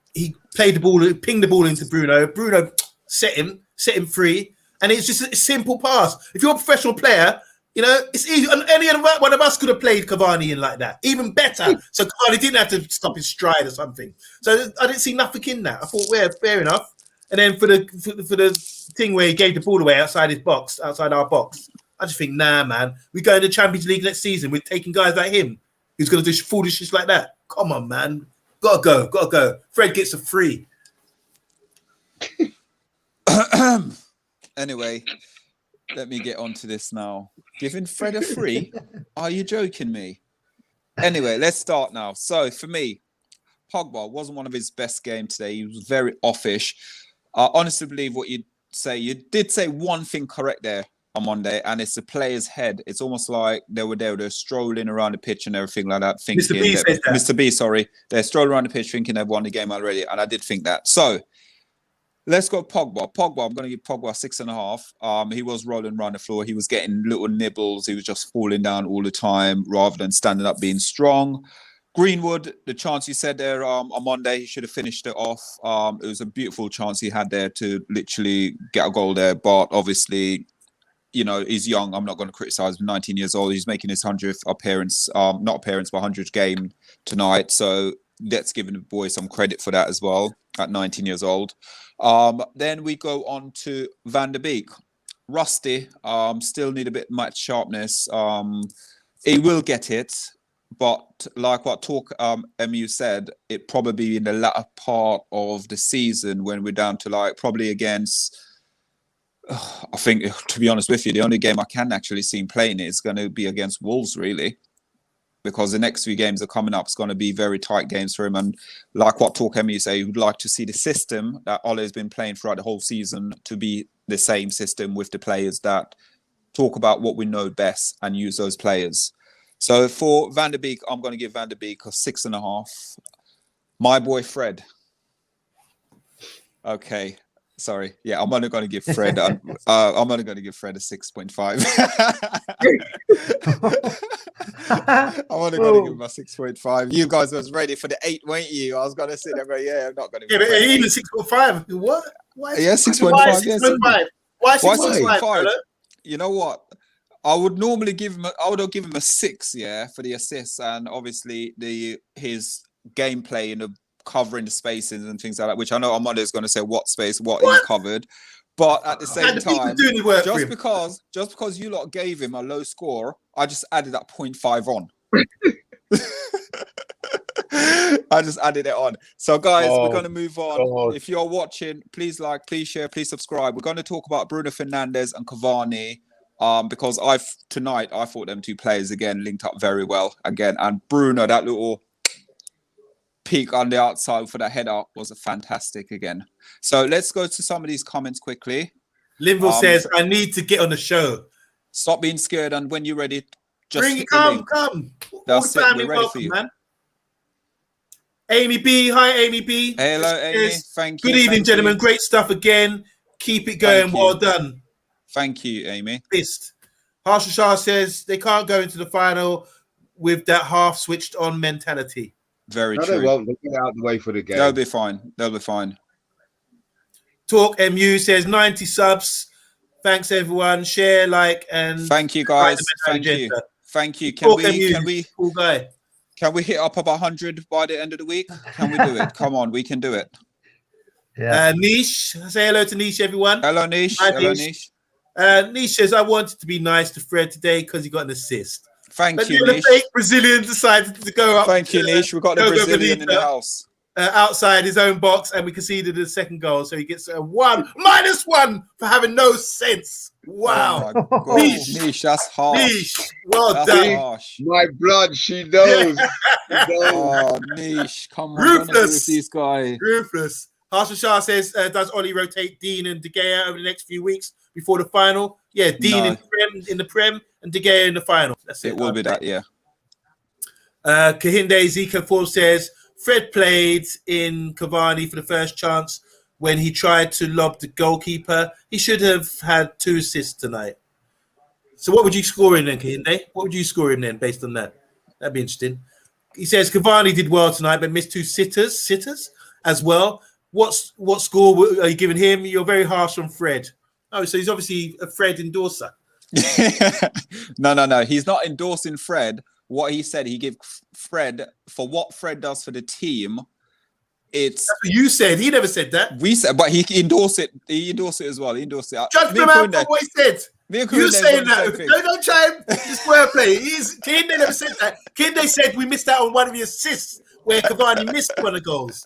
Speaker 2: played the ball, pinged the ball into Bruno. Bruno set him free, and it's just a simple pass. If you're a professional player, you know it's easy. And any one of us could have played Cavani in like that, even better. So Cavani didn't have to stop his stride or something. So I didn't see nothing in that. I thought, well, fair enough. And then for the thing where he gave the ball away outside our box, I just think, nah, man, we go in the Champions League next season. We're taking guys like him who's going to do foolishness like that. Come on, man. Gotta go. Fred gets a 3.
Speaker 1: Anyway, let me get on to this now. Giving Fred a 3? Are you joking me? Anyway, let's start now. So for me, Pogba wasn't one of his best games today. He was very offish. I honestly believe what you say. You did say one thing correct there on Monday, and it's the player's head. It's almost like they're strolling around the pitch and everything like that. Thinking
Speaker 2: Mr. B said that.
Speaker 1: Mr. B, sorry. They're strolling around the pitch thinking they've won the game already, and I did think that. So let's go Pogba. I'm going to give Pogba 6.5. He was rolling around the floor. He was getting little nibbles. He was just falling down all the time rather than standing up being strong. Greenwood, the chance you said there on Monday, he should have finished it off. It was a beautiful chance he had there to literally get a goal there. But obviously, you know, he's young. I'm not going to criticize him. 19 years old. He's making his 100th appearance, but 100th game tonight. So let's give the boy some credit for that as well at 19 years old. Then we go on to Van der Beek. Rusty, still need a bit much sharpness. He will get it. But like what MU said, it probably in the latter part of the season when we're down to like probably against, I think, to be honest with you, the only game I can actually see him playing is going to be against Wolves, really. Because the next few games are coming up. It's going to be very tight games for him. And like what MU say, he would like to see the system that Ole has been playing throughout the whole season to be the same system with the players that talk about what we know best and use those players. So for Van der Beek, I'm going to give Van der Beek a 6.5. My boy Fred. Okay, sorry. Yeah, I'm only going to give Fred. I'm only going to give Fred a 6.5. I'm only going to give him a 6.5. You guys was ready for the 8, weren't you? I was going to sit there, but yeah, I'm not going to.
Speaker 2: Yeah, but even 6.5. What? Why?
Speaker 1: Yeah, 6.5.
Speaker 2: Why 6.5?
Speaker 1: You know what? I would normally give him. I would give him a 6, yeah, for the assists and obviously his gameplay in the covering the spaces and things like that. Which I know Armando is going to say what he covered, But at the same time,
Speaker 2: just
Speaker 1: because you lot gave him a low score, I just added that 0.5 on. I just added it on. So, guys, we're going to move on.
Speaker 4: God.
Speaker 1: If you're watching, please like, please share, please subscribe. We're going to talk about Bruno Fernandes and Cavani, because tonight I thought them two players again linked up very well again. And Bruno, that little peak on the outside for the header was a fantastic again. So let's go to some of these comments quickly.
Speaker 2: Linville says, "I need to get on the show.
Speaker 1: Stop being scared, and when you're ready, just
Speaker 2: come.
Speaker 1: That's
Speaker 2: All the
Speaker 1: it. We're ready for you,
Speaker 2: man." Amy B, hi Amy B.
Speaker 1: Hello, Amy. Thank you.
Speaker 2: Good evening, gentlemen. Great stuff again. Keep it going. Well done.
Speaker 1: Thank you, Amy.
Speaker 2: Pissed. Harsha Shah says they can't go into the final with that half switched on mentality.
Speaker 1: Very
Speaker 4: true. They won't. They'll get out of the way for the game.
Speaker 1: They'll be fine. They'll be fine.
Speaker 2: Talk MU says 90 subs. Thanks everyone. Share, like, and
Speaker 1: thank you guys. Thank you. Can we hit up about 100 by the end of the week? Can we do it? Come on, we can do it.
Speaker 3: Yeah.
Speaker 2: Niche, say hello to Niche, everyone.
Speaker 1: Hello, Niche. Hello, Niche.
Speaker 2: Niche says, I wanted to be nice to Fred today because he got an assist.
Speaker 1: Thank you, Niche.
Speaker 2: The fake Brazilian decided to go up.
Speaker 1: Thank you, Niche. We've got the Brazilian in the house.
Speaker 2: Outside his own box, and we conceded the second goal, so he gets a -1 for having no sense. Wow.
Speaker 1: Oh Niche, that's harsh.
Speaker 2: Niche, well done.
Speaker 1: Harsh.
Speaker 4: My blood, she knows.
Speaker 1: Oh, Niche, come on.
Speaker 2: Ruthless.
Speaker 1: These guys.
Speaker 2: Ruthless. Harsha Shah says, does Ollie rotate Dean and De Gea over the next few weeks before the final? Yeah, Dean in the Prem and De Gea in the final. That's it.
Speaker 1: It will be that, yeah.
Speaker 2: Kahinde Zika Forbes says, Fred played in Cavani for the first chance when he tried to lob the goalkeeper. He should have had 2 assists tonight. So what would you score him then, Kahinde? What would you score him then based on that? That'd be interesting. He says Cavani did well tonight, but missed 2 sitters as well. What score are you giving him? You're very harsh on Fred. Oh, so he's obviously a Fred endorser.
Speaker 1: No. He's not endorsing Fred. What he said, he gave Fred for what Fred does for the team. That's
Speaker 2: what you said. He never said that.
Speaker 1: We said, but he endorsed it. He endorsed it as well. He endorsed it.
Speaker 2: Judge the man for what he said. You saying that? Don't try and just wordplay. Kinde never said that. Kinde said we missed out on one of the assists where Cavani missed one of the goals.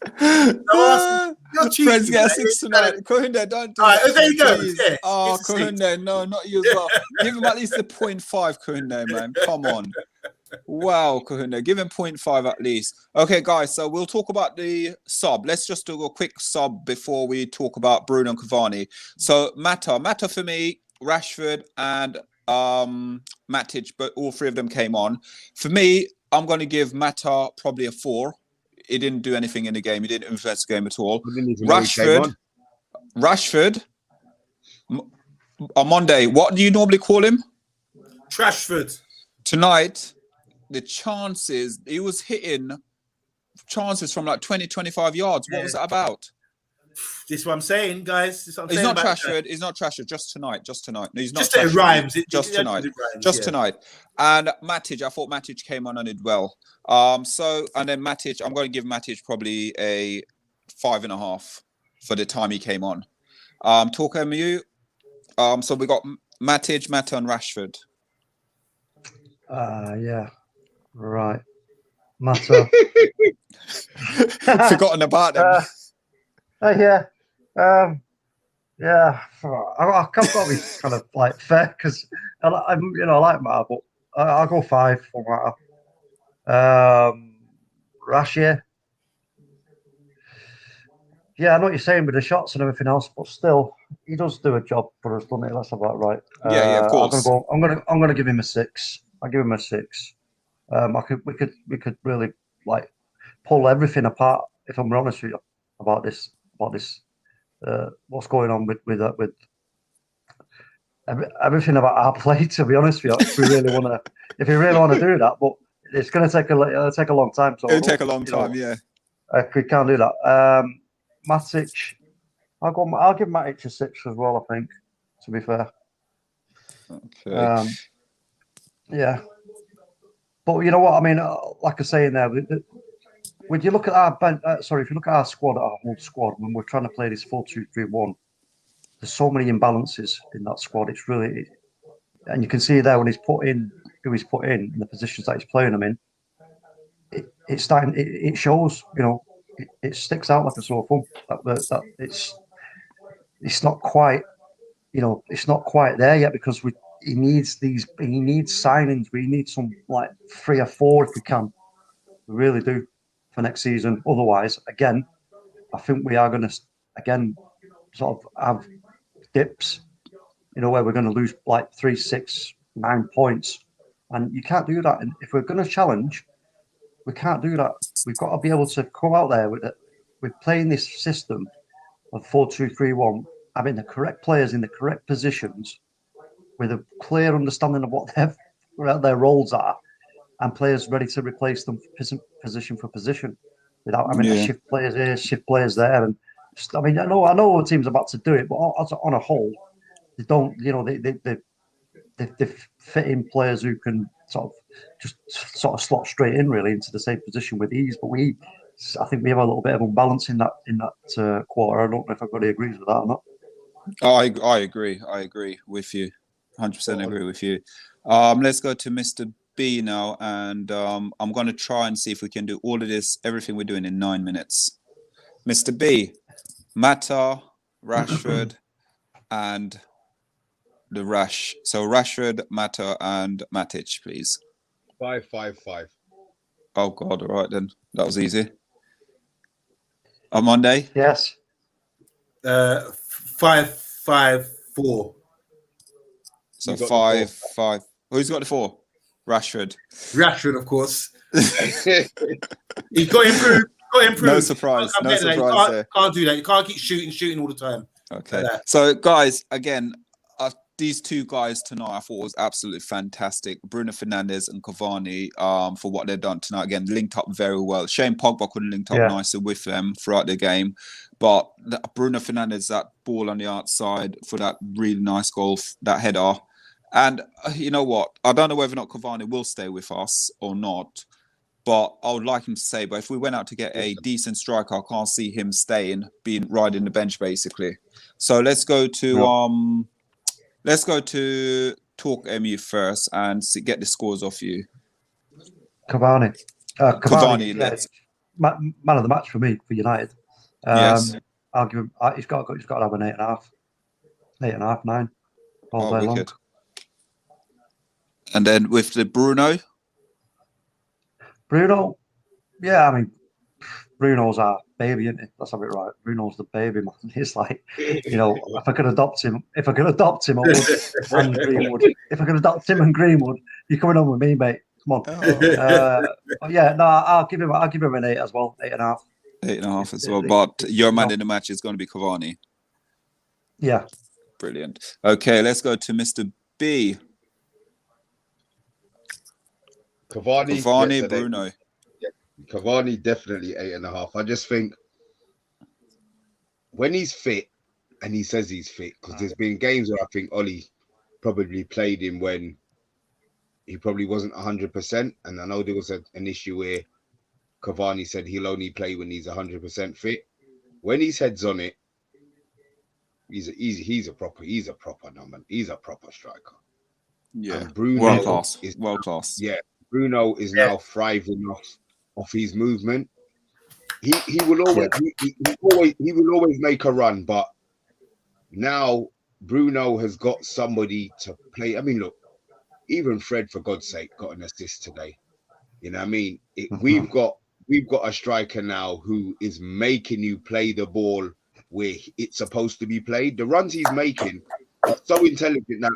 Speaker 1: Fred's got 6 tonight. Kohinde, don't do
Speaker 2: that. There you go.
Speaker 1: Yeah, oh, Kohinde, no, not you as well. Give him at least a 0.5, Kohinde, man. Come on. Wow, Kohinde, give him 0.5 at least. Okay, guys, so we'll talk about the sub. Let's just do a quick sub before we talk about Bruno and Cavani. So Mata for me, Rashford and Matic, but all 3 of them came on. For me, I'm going to give Mata probably a 4. He didn't do anything in the game. He didn't influence the game at all. Rashford, on Monday, what do you normally call him?
Speaker 2: Trashford.
Speaker 1: Tonight, the chances, he was hitting chances from like 20, 25 yards. What was that about?
Speaker 2: This is what I'm saying, guys.
Speaker 1: He's not Trashford. He's not Trashford. Just tonight. No, he's not.
Speaker 2: Just it rhymes.
Speaker 1: Just tonight. Tonight. And Matic, I thought Matic came on and did well. So and then Matic, I'm going to give Matic probably a 5.5 for the time he came on. Talk MU. So we got Matic, Mata, and Rashford.
Speaker 3: Yeah. Right. Mata.
Speaker 1: Forgotten about them.
Speaker 3: Yeah. Yeah. I've got to be kind of like fair because I like Mata, but I'll go 5 for Mata. Rashie. Yeah, I know what you're saying with the shots and everything else, but still, he does do a job for us, doesn't he? That's about right.
Speaker 1: Yeah, of course.
Speaker 3: I'm gonna give him a 6. I'll give him a 6. We could really like pull everything apart. If I'm honest with you about this, what's going on with everything about our play. To be honest with you, if we really want to do that, but it's going to take a long time. So
Speaker 1: it'll take a long time, yeah.
Speaker 3: We can't do that. Matic, I'll give Matic a 6 as well. I think, to be fair.
Speaker 1: Okay.
Speaker 3: Yeah, but you know what I mean. Like I say in there, when you look at our if you look at our squad, our whole squad, when we're trying to play this 4-2-3-1, there's so many imbalances in that squad. It's really, and you can see there when he's put in who he's put in the positions that he's playing them in. It's starting. It shows. It sticks out like a sore thumb. That it's not quite. It's not quite there yet because he needs signings. We need some like 3 or 4 if we can. We really do for next season. Otherwise, again, I think we are going to again sort of have dips. Where we're going to lose like 3, 6, 9 points, and you can't do that. And if we're going to challenge, we can't do that. We've got to be able to come out there with it. We're playing this system of 4-2-3-1, having the correct players in the correct positions, with a clear understanding of what their roles are, and players ready to replace them position for position, without having to shift players here, shift players there. And I know the team's about to do it, but on a whole, they don't. They fit in players who can sort of slot straight in really into the same position with ease. But I think we have a little bit of unbalance in that quarter. I don't know if everybody agrees with that or not.
Speaker 1: I agree. I agree with you. 100% agree with you. Let's go to Mr. B now, and I'm going to try and see if we can do all of this, everything we're doing in 9 minutes. Mr. B, Mata, Rashford, and the Rash. So Rashford, Mata, and Matic, please.
Speaker 4: 5-5-5.
Speaker 1: Oh God! All right then, that was easy. On Monday.
Speaker 3: Yes.
Speaker 2: 5-5-4.
Speaker 1: So 5-5. Who's got the 4? Rashford.
Speaker 2: Rashford, of course. He's got improved.
Speaker 1: No surprise. No surprise there.
Speaker 2: Can't do that. You can't keep shooting all the time.
Speaker 1: Okay. So, guys, again, these 2 guys tonight I thought was absolutely fantastic. Bruno Fernandes and Cavani, for what they've done tonight. Again, linked up very well. Shame Pogba couldn't link up nicer with them throughout the game. But Bruno Fernandes, that ball on the outside for that really nice goal, that header. And you know what? I don't know whether or not Cavani will stay with us or not. But I would like him to stay. But if we went out to get a decent striker, I can't see him staying, riding the bench basically. So let's go to Talk MU first and get the scores off you.
Speaker 3: Cavani.
Speaker 1: Cavani,
Speaker 3: man of the match for me for United.
Speaker 1: Yes.
Speaker 3: I'll give him. He's got to have an 8.5, 8.5, 9 all day long.
Speaker 1: And then with the Bruno,
Speaker 3: yeah, I mean, Bruno's our baby, isn't it? Let's have it right. Bruno's the baby, man. It's like, if I could adopt him, I would. And Greenwood. If I could adopt him and Greenwood, you're coming on with me, mate. Come on. I'll give him an 8 as well, 8.5.
Speaker 1: 8.5 as well. But your man in the match is going to be Cavani.
Speaker 3: Yeah.
Speaker 1: Brilliant. Okay, let's go to Mr. B.
Speaker 4: Cavani,
Speaker 1: Bruno.
Speaker 4: Cavani definitely 8.5. I just think when he's fit, and he says he's fit, because there's been games where I think Ollie probably played him when he probably wasn't 100%, and I know there was an issue where Cavani said he'll only play when he's 100% fit. When his head's on it, he's a proper number. He's a proper striker.
Speaker 1: Yeah,
Speaker 4: and Bruno
Speaker 1: world class.
Speaker 4: Yeah, Bruno is now thriving off his movement. He will always make a run, but now Bruno has got somebody to play. I mean, look, even Fred, for God's sake, got an assist today. You know what I mean? We've got a striker now who is making you play the ball where it's supposed to be played. The runs he's making are so intelligent that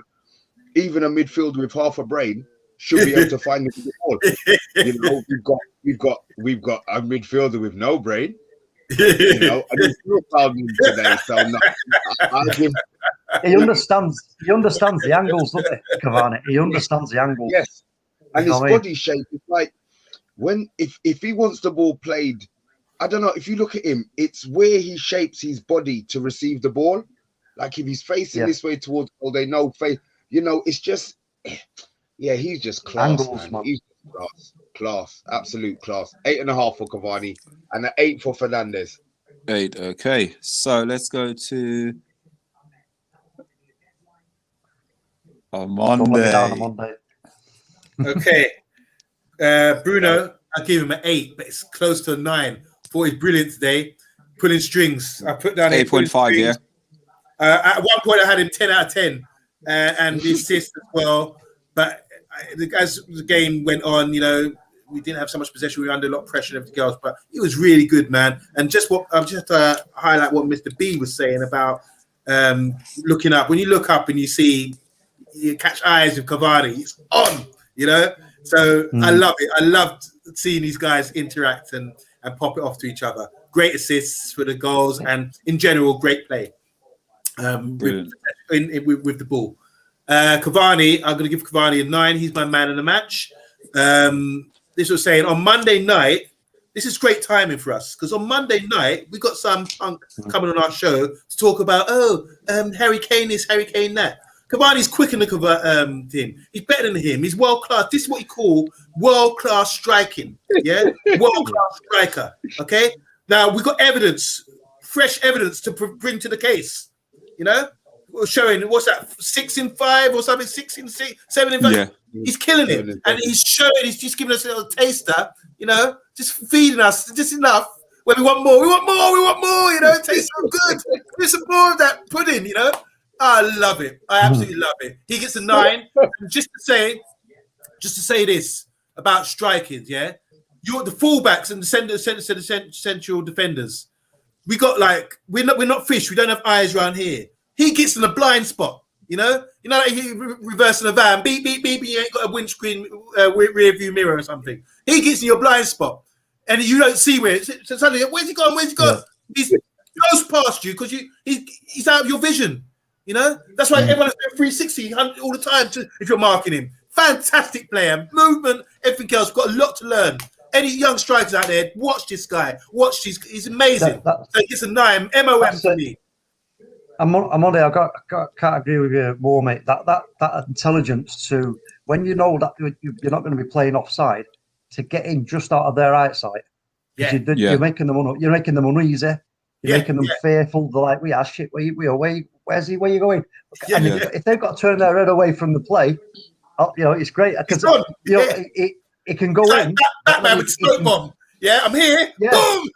Speaker 4: even a midfielder with half a brain should be able to find the ball. You know, we've got a midfielder with no brain. You know, and he's still found him today. So no,
Speaker 3: he understands the angles, doesn't he, Cavani? He understands the angles.
Speaker 4: Yes, and his body shape is like if he wants the ball played. I don't know. If you look at him, it's where he shapes his body to receive the ball. Like if he's facing this way towards, they know face. You know, it's just, he's just class,
Speaker 3: angles, man.
Speaker 4: He's class, absolute class. 8.5 for Cavani and an 8 for Fernandes.
Speaker 1: 8. Okay, so let's go to On
Speaker 3: Don't let me down on
Speaker 1: Monday.
Speaker 3: Monday.
Speaker 2: Okay. Bruno, I gave him an 8, but it's close to a 9. Thought he's brilliant today. Pulling strings. I put down
Speaker 1: 8.5, yeah.
Speaker 2: At one point, I had him 10 out of 10, and the assist as well. But as the game went on, you know, we didn't have so much possession. We were under a lot of pressure and everything else. But he was really good, man. And just highlight what Mr. B was saying about looking up. When you look up and you catch eyes with Cavani, it's on, you know. So I love it. I loved seeing these guys interact and pop it off to each other. Great assists for the goals, and in general, great play with the ball. Cavani, I'm going to give Cavani a 9. He's my man of the match. This was saying on Monday night, this is great timing for us because on Monday night, we got some punk coming on our show to talk about, Harry Kane this, Harry Kane that. Cavani's quick in the team. He's better than him. He's world class. This is what you call world class striking. Yeah, world class striker. Okay. Now we've got evidence, fresh evidence to bring to the case. You know, we're showing what's that, 6 in 5 or something, 6 in 6, 7 in 5. Yeah. He's killing it, and he's showing. He's just giving us a little taster. You know, just feeding us just enough. When we want more, we want more, we want more. You know, it tastes so good. There's some more of that pudding. You know. I love it. I absolutely love it. He gets a 9. Just to say this about striking, yeah. You're the fullbacks and the central defenders. We got we're not fish. We don't have eyes around here. He gets in a blind spot. You know, like he reversing a van. Beep beep beep. You ain't got a windscreen rear view mirror or something. He gets in your blind spot, and you don't see where. So suddenly, where's he gone? Where's he gone? Yeah. He goes past you because he's out of your vision. You know, that's why everyone's doing 360 all the time if you're marking him. Fantastic player, movement, everything else. Got a lot to learn. Any young strikers out there, watch this guy. He's amazing. So it's a 9, MOM for me.
Speaker 3: I'm on there. Can't agree with you more, mate. That intelligence to when you know that you're not going to be playing offside to get in just out of their eyesight. You're making them uneasy. You're making them fearful. They're like, we are shit. Where's he? Where are you going? If they've got to turn their head away from the play, you know, it's great because it can go in.
Speaker 2: Batman with smoke bomb. Yeah, I'm here. Yeah. Boom!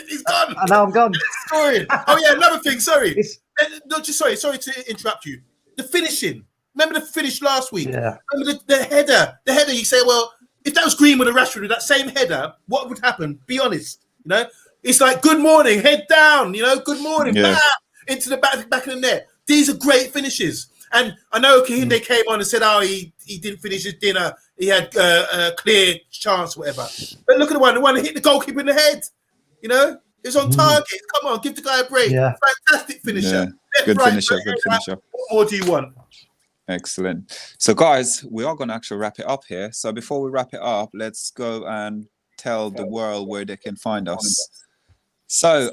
Speaker 2: He's gone.
Speaker 3: And now I'm gone.
Speaker 2: Sorry. Oh yeah, another thing. Sorry. Sorry to interrupt you. The finishing. Remember the finish last week? Yeah. Remember the header. The header. You say, well, if that was Greenwood and Rashford with that same header, what would happen? Be honest. You know, it's like good morning, head down. You know, good morning. Yeah. Into the back of the net. These are great finishes. And I know Kahinde came on and said, he didn't finish his dinner. He had a clear chance, whatever. But look at the one that hit the goalkeeper in the head. You know, it was on target. Come on, give the guy a break. Yeah. Fantastic finisher.
Speaker 1: Yeah. Good finisher.
Speaker 2: What more do you want?
Speaker 1: Excellent. So, guys, we are going to actually wrap it up here. So before we wrap it up, let's go and tell the world where they can find us. So,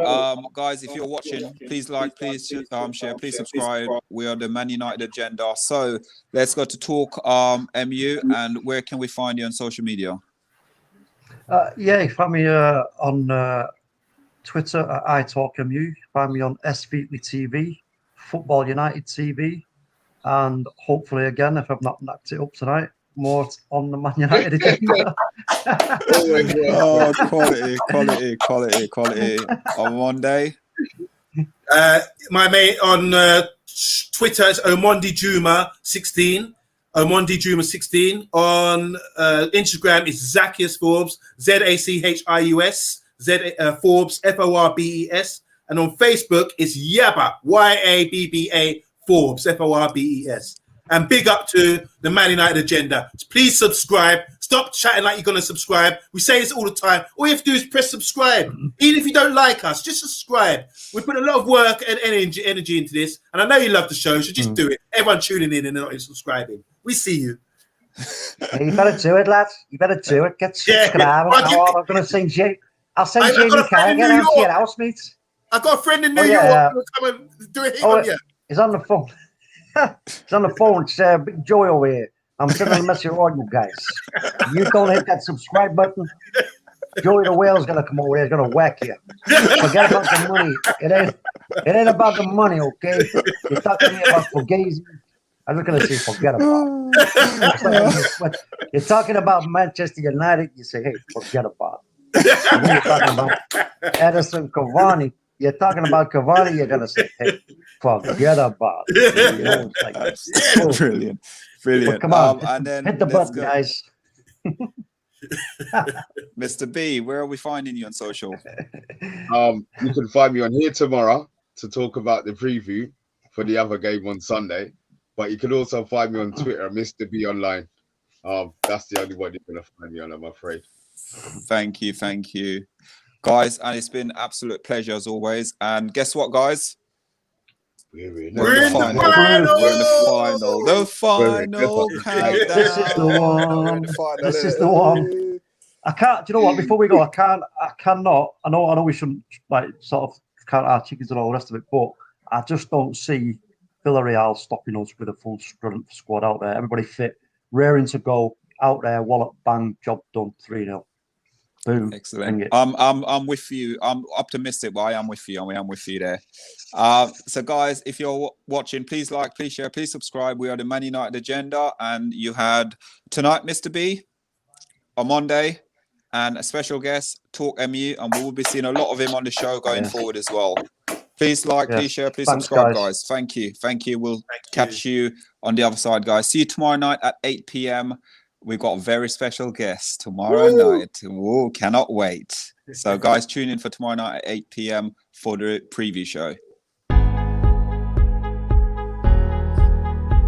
Speaker 1: guys, if you're watching, please like, please share, please subscribe. We are the Man United Agenda. So let's go to Talk MU, and where can we find you on social media?
Speaker 3: You find me on Twitter at iTalkMU. Find me on SVP TV, Football United TV, and hopefully again, if I've not knocked it up tonight, more on the Man United Agenda.
Speaker 1: Quality. On Monday.
Speaker 2: My mate on Twitter is Omondi Juma 16. Omondi Juma 16. On Instagram is Zacchius Forbes, ZACHIUS, Forbes, FORBES. And on Facebook is Yabba, YABBA Forbes, FORBES. And big up to the Man United Agenda. Please subscribe. Stop chatting like you're going to subscribe. We say this all the time. All you have to do is press subscribe. Even if you don't like us, just subscribe. We put a lot of work and energy into this. And I know you love the show, so just do it. Everyone tuning in and not subscribing. We see you.
Speaker 3: You better do it, lads. You better do it. Get subscribed. I'm going to send you. I'll send you a car. Get out to your house, mate.
Speaker 2: I've got a friend in New York who'll come and do it on you.
Speaker 3: He's on the phone. It's on the phone. It's Big Joy over here. I'm sending a message on you guys. You don't hit that subscribe button. Joey the Whale's gonna come over here. He's gonna whack you. Forget about the money. It ain't about the money, okay? You're talking to me about Fugazi. I'm just going to say, forget about it. When you're talking about Manchester United, you say, hey, forget about it. And when you're talking about Edison Cavani, you're talking about Cavani, you're going to say, hey, forget about it. You know, it's like,
Speaker 1: Brilliant. Brilliant.
Speaker 3: But come on,
Speaker 1: and then
Speaker 3: hit the
Speaker 1: let's
Speaker 3: button,
Speaker 1: go.
Speaker 3: guys.
Speaker 1: Mr. B, where are we finding you on social?
Speaker 4: You can find me on here tomorrow to talk about the preview for the other game on Sunday. But you can also find me on Twitter, Mr. B Online. That's the only one you're gonna find me on, I'm afraid.
Speaker 1: Thank you, guys. And it's been an absolute pleasure as always. And guess what, guys?
Speaker 4: We're in
Speaker 1: We're in the final. We're in the final. The final countdown.
Speaker 3: This is the one. This is the one. I can't. Do you know what? Before we go, I cannot. I know. We shouldn't like sort of count our chickens and all the rest of it, but I just don't see Villarreal stopping us with a full strength squad out there. Everybody fit, raring to go out there. Wallop, bang, job done. 3-0. Boom.
Speaker 1: Excellent. I'm with you. I'm optimistic, but I am with you. I am with you there. So, guys, if you're watching, please like, please share, please subscribe. We are the Man United Agenda, and you had tonight, Mr. B, on Monday, and a special guest, Talk MU, and we will be seeing a lot of him on the show going forward as well. Please like, please share, please subscribe, guys. Thank you. We'll catch you on the other side, guys. See you tomorrow night at 8 p.m. We've got a very special guest tomorrow night. Whoa, cannot wait. So, guys, tune in for tomorrow night at 8 p.m. for the preview show.